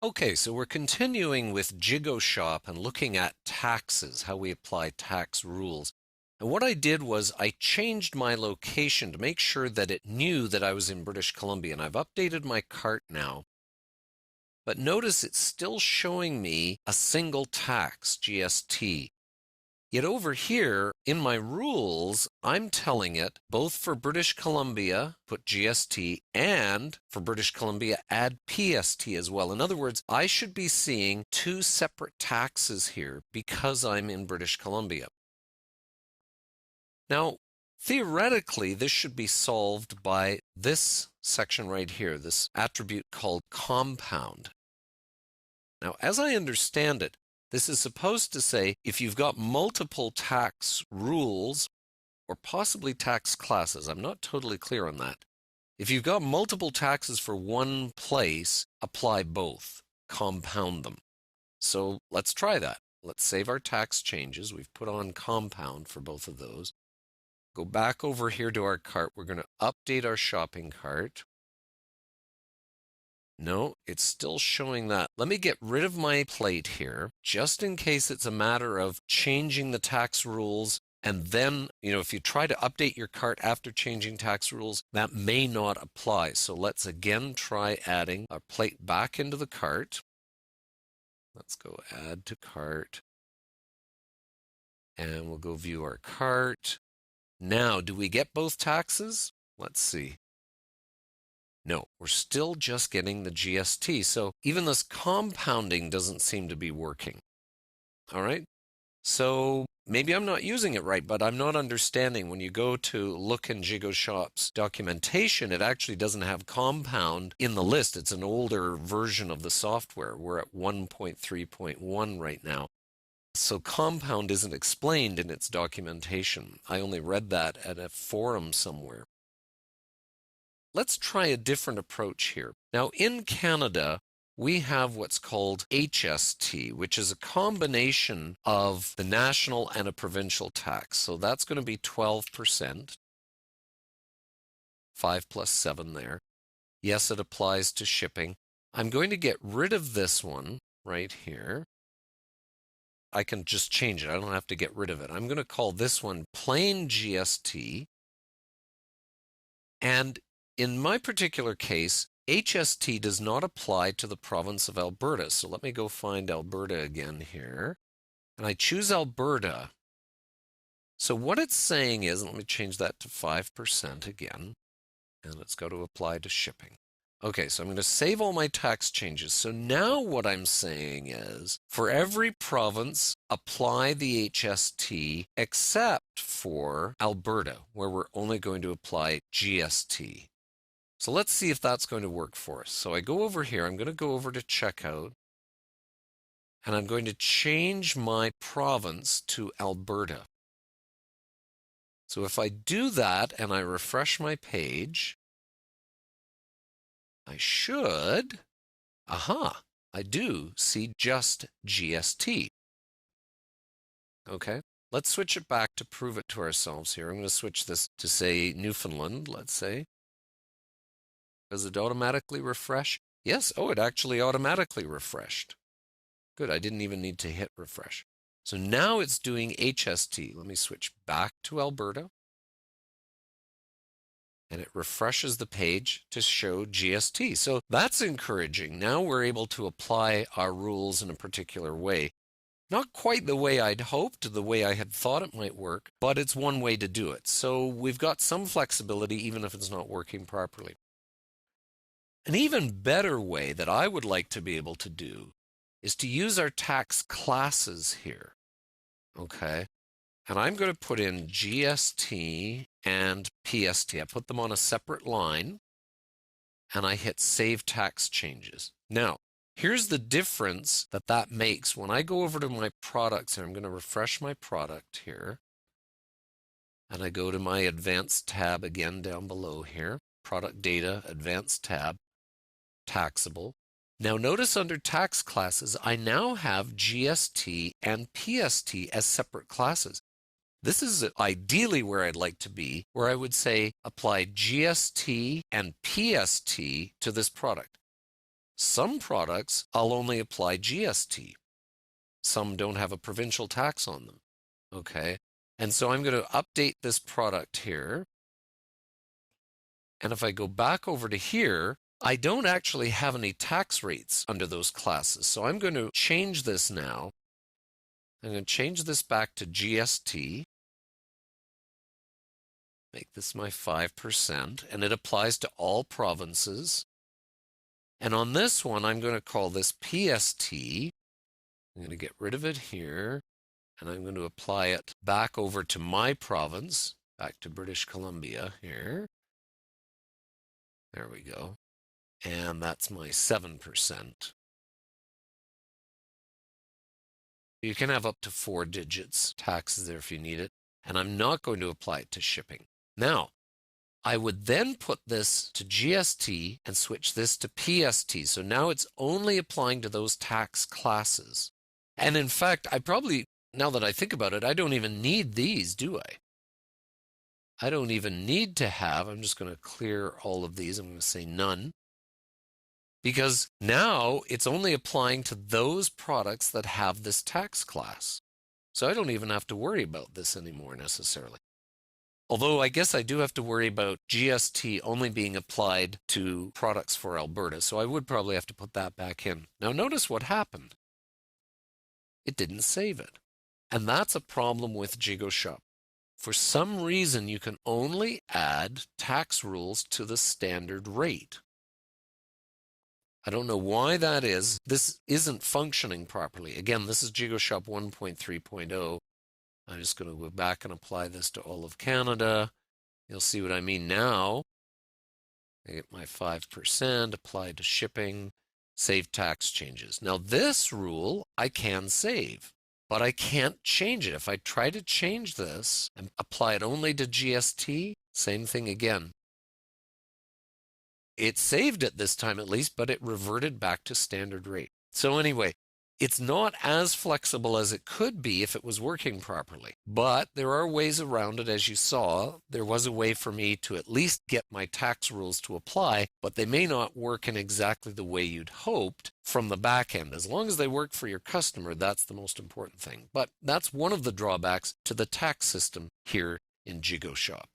Okay, so we're continuing with JigoShop and looking at taxes, how we apply tax rules. And what I did was I changed my location to make sure that it knew that I was in British Columbia. And I've updated my cart now. But notice it's still showing me a single tax, GST. Yet over here in my rules, I'm telling it both for British Columbia, put GST, and for British Columbia, add PST as well. In other words, I should be seeing two separate taxes here because I'm in British Columbia. Now, theoretically, this should be solved by this section right here, this attribute called compound. Now, as I understand it, this is supposed to say if you've got multiple tax rules or possibly tax classes, I'm not totally clear on that. If you've got multiple taxes for one place, apply both, compound them. So let's try that. Let's save our tax changes. We've put on compound for both of those. Go back over here to our cart. We're going to update our shopping cart. No, it's still showing that. Let me get rid of my plate here, just in case it's a matter of changing the tax rules. And then, if you try to update your cart after changing tax rules, that may not apply. So let's again try adding our plate back into the cart. Let's go add to cart. And we'll go view our cart. Now, do we get both taxes? Let's see. No, we're still just getting the GST. So even this compounding doesn't seem to be working. All right. So maybe I'm not using it right, but I'm not understanding. When you go to look in JigoShop's documentation, it actually doesn't have compound in the list. It's an older version of the software. We're at 1.3.1 right now. So compound isn't explained in its documentation. I only read that at a forum somewhere. Let's try a different approach here. Now, in Canada, we have what's called HST, which is a combination of the national and a provincial tax. So that's going to be 12%, 5 plus 7 there. Yes, it applies to shipping. I'm going to get rid of this one right here. I can just change it. I don't have to get rid of it. I'm going to call this one plain GST. And in my particular case, HST does not apply to the province of Alberta. So let me go find Alberta again here. And I choose Alberta. So what it's saying is, let me change that to 5% again. And it's got to apply to shipping. Okay, so I'm going to save all my tax changes. So now what I'm saying is, for every province, apply the HST except for Alberta, where we're only going to apply GST. So let's see if that's going to work for us. So I go over here, I'm going to go over to checkout, and I'm going to change my province to Alberta. So if I do that and I refresh my page, I should, I do see just GST. Okay, let's switch it back to prove it to ourselves here. I'm going to switch this to, say, Newfoundland, let's say. Does it automatically refresh? Yes, it actually automatically refreshed. Good, I didn't even need to hit refresh. So now it's doing HST. Let me switch back to Alberta. And it refreshes the page to show GST. So that's encouraging. Now we're able to apply our rules in a particular way. Not quite the way I'd hoped, the way I had thought it might work, but it's one way to do it. So we've got some flexibility even if it's not working properly. An even better way that I would like to be able to do is to use our tax classes here. Okay. And I'm going to put in GST and PST. I put them on a separate line, and I hit Save Tax Changes. Now, here's the difference that makes. When I go over to my products, and I'm going to refresh my product here, and I go to my Advanced tab again down below here, Product Data, Advanced tab, Taxable. Now notice under tax classes, I now have GST and PST as separate classes. This is ideally where I'd like to be, where I would say apply GST and PST to this product. Some products I'll only apply GST. Some don't have a provincial tax on them. Okay. And so I'm going to update this product here. And if I go back over to here, I don't actually have any tax rates under those classes. So I'm going to change this now. I'm going to change this back to GST. Make this my 5%, and it applies to all provinces. And on this one, I'm going to call this PST. I'm going to get rid of it here, and I'm going to apply it back over to my province, back to British Columbia here. There we go. And that's my 7%. You can have up to 4 digits taxes there if you need it, and I'm not going to apply it to shipping. Now, I would then put this to GST and switch this to PST. So now it's only applying to those tax classes. And in fact, now that I think about it, I don't even need these, do I? I don't even need to have, I'm just going to clear all of these. I'm going to say none. Because now it's only applying to those products that have this tax class. So I don't even have to worry about this anymore necessarily. Although I guess I do have to worry about GST only being applied to products for Alberta, so I would probably have to put that back in. Now notice what happened. It didn't save it. And that's a problem with JigoShop. For some reason, you can only add tax rules to the standard rate. I don't know why that is. This isn't functioning properly. Again, this is JigoShop 1.3.0. I'm just going to go back and apply this to all of Canada. You'll see what I mean now. I get my 5% applied to shipping, save tax changes. Now this rule I can save, but I can't change it. If I try to change this and apply it only to GST, same thing again. It saved it this time at least, but it reverted back to standard rate. So anyway, it's not as flexible as it could be if it was working properly, but there are ways around it. As you saw, there was a way for me to at least get my tax rules to apply, but they may not work in exactly the way you'd hoped from the back end. As long as they work for your customer, that's the most important thing. But that's one of the drawbacks to the tax system here in JigoShop.